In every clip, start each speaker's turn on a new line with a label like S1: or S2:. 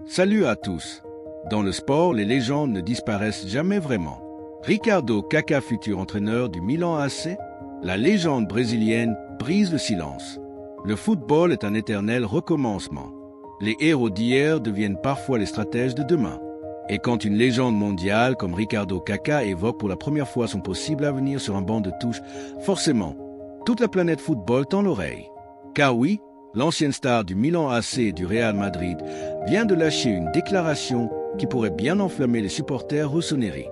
S1: Salut à tous. Dans le sport, les légendes ne disparaissent jamais vraiment. Ricardo Kaká, futur entraîneur du Milan AC, la légende brésilienne brise le silence. Le football est un éternel recommencement. Les héros d'hier deviennent parfois les stratèges de demain. Et quand une légende mondiale comme Ricardo Kaká évoque pour la première fois son possible avenir sur un banc de touche, forcément, toute la planète football tend l'oreille. Car oui, l'ancienne star du Milan AC et du Real Madrid vient de lâcher une déclaration qui pourrait bien enflammer les supporters rossoneri.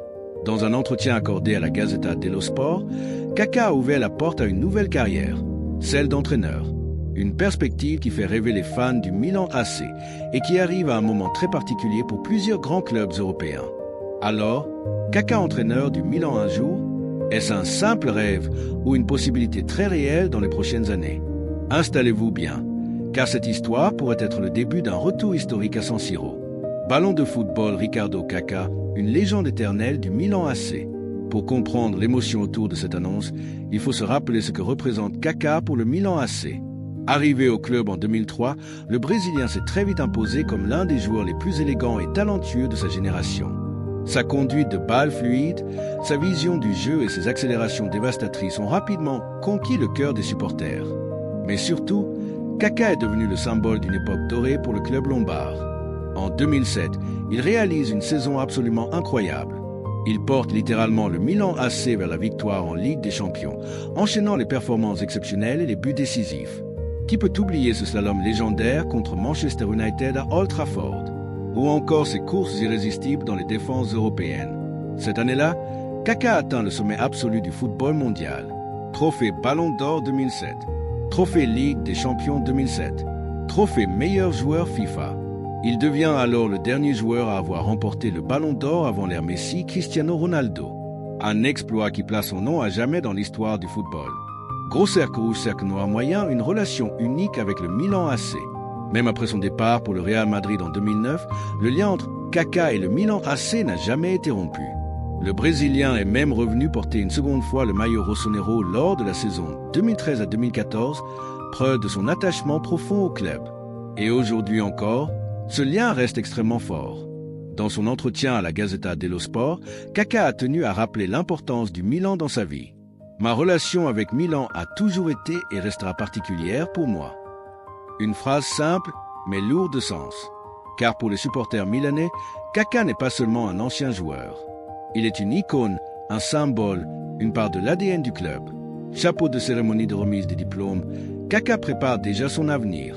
S1: Dans un entretien accordé à la Gazzetta dello Sport, Kaká a ouvert la porte à une nouvelle carrière, celle d'entraîneur. Une perspective qui fait rêver les fans du Milan AC et qui arrive à un moment très particulier pour plusieurs grands clubs européens. Alors, Kaká entraîneur du Milan un jour, est-ce un simple rêve ou une possibilité très réelle dans les prochaines années? Installez-vous bien, car cette histoire pourrait être le début d'un retour historique à San Siro. Ballon de football Ricardo Kaká, une légende éternelle du Milan AC. Pour comprendre l'émotion autour de cette annonce, il faut se rappeler ce que représente Kaká pour le Milan AC. Arrivé au club en 2003, le Brésilien s'est très vite imposé comme l'un des joueurs les plus élégants et talentueux de sa génération. Sa conduite de balle fluide, sa vision du jeu et ses accélérations dévastatrices ont rapidement conquis le cœur des supporters. Mais surtout, Kaká est devenu le symbole d'une époque dorée pour le club lombard. En 2007, il réalise une saison absolument incroyable. Il porte littéralement le Milan AC vers la victoire en Ligue des Champions, enchaînant les performances exceptionnelles et les buts décisifs. Qui peut oublier ce slalom légendaire contre Manchester United à Old Trafford, ou encore ses courses irrésistibles dans les défenses européennes. Cette année-là, Kaká atteint le sommet absolu du football mondial. Trophée Ballon d'Or 2007, Trophée Ligue des Champions 2007, Trophée meilleur joueur FIFA. Il devient alors le dernier joueur à avoir remporté le Ballon d'Or avant l'ère Messi, Cristiano Ronaldo. Un exploit qui place son nom à jamais dans l'histoire du football. Gros cercle rouge, cercle noir moyen, une relation unique avec le Milan AC. Même après son départ pour le Real Madrid en 2009, le lien entre Kaká et le Milan AC n'a jamais été rompu. Le Brésilien est même revenu porter une seconde fois le maillot rossonero lors de la saison 2013 à 2014, preuve de son attachement profond au club. Et aujourd'hui encore, ce lien reste extrêmement fort. Dans son entretien à la Gazzetta dello Sport, Kaká a tenu à rappeler l'importance du Milan dans sa vie. Ma relation avec Milan a toujours été et restera particulière pour moi. Une phrase simple, mais lourde de sens. Car pour les supporters milanais, Kaká n'est pas seulement un ancien joueur. Il est une icône, un symbole, une part de l'ADN du club. Chapeau de cérémonie de remise des diplômes, Kaká prépare déjà son avenir.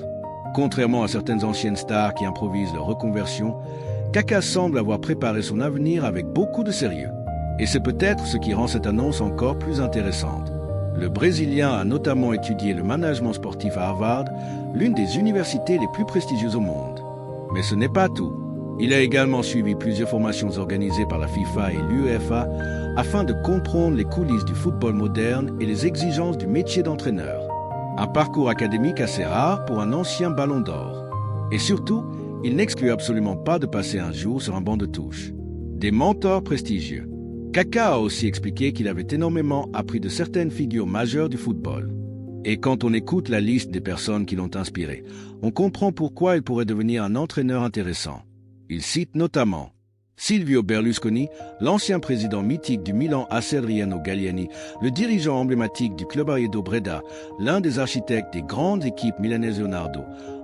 S1: Contrairement à certaines anciennes stars qui improvisent leur reconversion, Kaká semble avoir préparé son avenir avec beaucoup de sérieux. Et c'est peut-être ce qui rend cette annonce encore plus intéressante. Le Brésilien a notamment étudié le management sportif à Harvard, l'une des universités les plus prestigieuses au monde. Mais ce n'est pas tout. Il a également suivi plusieurs formations organisées par la FIFA et l'UEFA afin de comprendre les coulisses du football moderne et les exigences du métier d'entraîneur. Un parcours académique assez rare pour un ancien Ballon d'Or. Et surtout, il n'exclut absolument pas de passer un jour sur un banc de touche. Des mentors prestigieux. Kaká a aussi expliqué qu'il avait énormément appris de certaines figures majeures du football. Et quand on écoute la liste des personnes qui l'ont inspiré, on comprend pourquoi il pourrait devenir un entraîneur intéressant. Il cite notamment Silvio Berlusconi, l'ancien président mythique du Milan AC Adriano Galliani, le dirigeant emblématique du Club Ariedo Breda, l'un des architectes des grandes équipes milanaises Leonardo,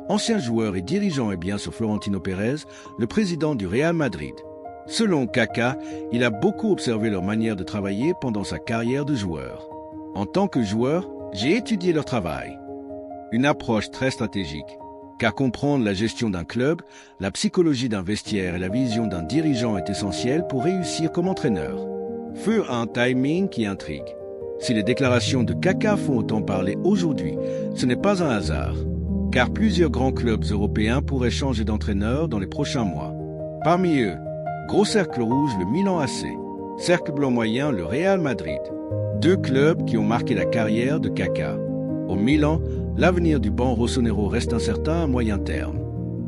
S1: ancien joueur et dirigeant et bien sûr Florentino Pérez, le président du Real Madrid. Selon Kaká, il a beaucoup observé leur manière de travailler pendant sa carrière de joueur. En tant que joueur, j'ai étudié leur travail. Une approche très stratégique, car comprendre la gestion d'un club, la psychologie d'un vestiaire et la vision d'un dirigeant est essentiel pour réussir comme entraîneur. Feu a un timing qui intrigue. Si les déclarations de Kaká font autant parler aujourd'hui, ce n'est pas un hasard, car plusieurs grands clubs européens pourraient changer d'entraîneur dans les prochains mois. Parmi eux, Gros cercle rouge, le Milan AC. Cercle blanc moyen, le Real Madrid. Deux clubs qui ont marqué la carrière de Kaká. Au Milan, l'avenir du banc rossonero reste incertain à moyen terme.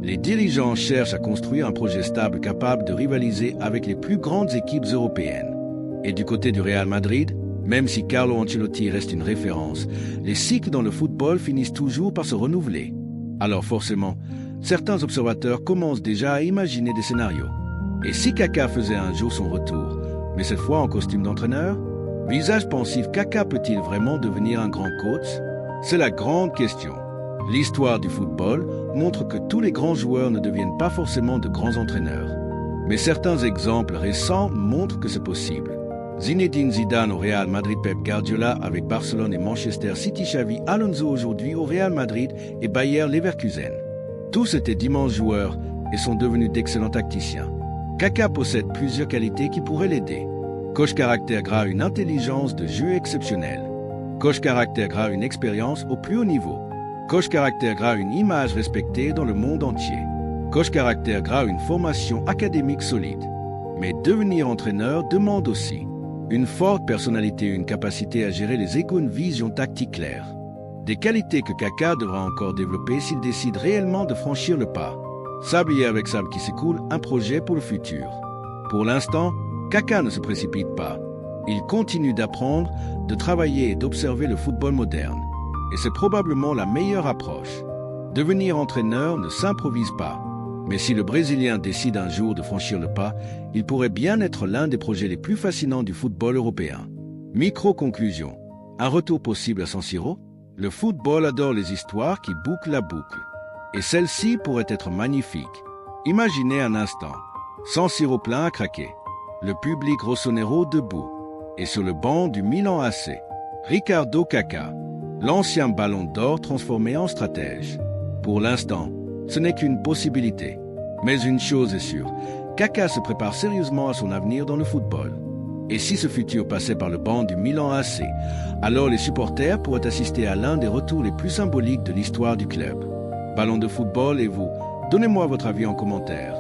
S1: Les dirigeants cherchent à construire un projet stable capable de rivaliser avec les plus grandes équipes européennes. Et du côté du Real Madrid, même si Carlo Ancelotti reste une référence, les cycles dans le football finissent toujours par se renouveler. Alors forcément, certains observateurs commencent déjà à imaginer des scénarios. Et si Kaka faisait un jour son retour, mais cette fois en costume d'entraîneur? Visage pensif, Kaka peut-il vraiment devenir un grand coach? C'est la grande question. L'histoire du football montre que tous les grands joueurs ne deviennent pas forcément de grands entraîneurs. Mais certains exemples récents montrent que c'est possible. Zinedine Zidane au Real Madrid, Pep Guardiola avec Barcelone et Manchester City, Xavi Alonso aujourd'hui au Real Madrid et Bayer Leverkusen. Tous étaient d'immenses joueurs et sont devenus d'excellents tacticiens. Kaka possède plusieurs qualités qui pourraient l'aider. Coach caractère gras, une intelligence de jeu exceptionnelle. Coach caractère gras, une expérience au plus haut niveau. Coach caractère gras, une image respectée dans le monde entier. Coach caractère gras, une formation académique solide. Mais devenir entraîneur demande aussi une forte personnalité, une capacité à gérer les égos, une vision tactique claire. Des qualités que Kaka devra encore développer s'il décide réellement de franchir le pas. Sablier avec sable qui s'écoule, un projet pour le futur. Pour l'instant, Kaka ne se précipite pas. Il continue d'apprendre, de travailler et d'observer le football moderne. Et c'est probablement la meilleure approche. Devenir entraîneur ne s'improvise pas. Mais si le Brésilien décide un jour de franchir le pas, il pourrait bien être l'un des projets les plus fascinants du football européen. Micro-conclusion. Un retour possible à San Siro? Le football adore les histoires qui bouclent la boucle. Et celle-ci pourrait être magnifique. Imaginez un instant. San Siro plein à craquer. Le public rossonero debout. Et sur le banc du Milan AC, Ricardo Kaka, l'ancien ballon d'or transformé en stratège. Pour l'instant, ce n'est qu'une possibilité. Mais une chose est sûre, Kaka se prépare sérieusement à son avenir dans le football. Et si ce futur passait par le banc du Milan AC, alors les supporters pourraient assister à l'un des retours les plus symboliques de l'histoire du club. Ballon de football et vous, donnez-moi votre avis en commentaire.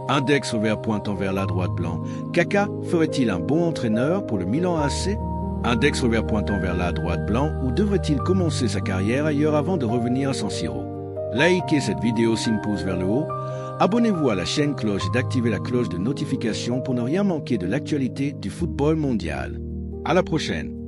S1: Index revers pointant vers la droite blanc. Kaka ferait-il un bon entraîneur pour le Milan AC? Index revers pointant vers la droite blanc, ou devrait-il commencer sa carrière ailleurs avant de revenir à San Siro? Likez cette vidéo 5 pouces vers le haut. Abonnez-vous à la chaîne cloche et d'activer la cloche de notification pour ne rien manquer de l'actualité du football mondial. À la prochaine!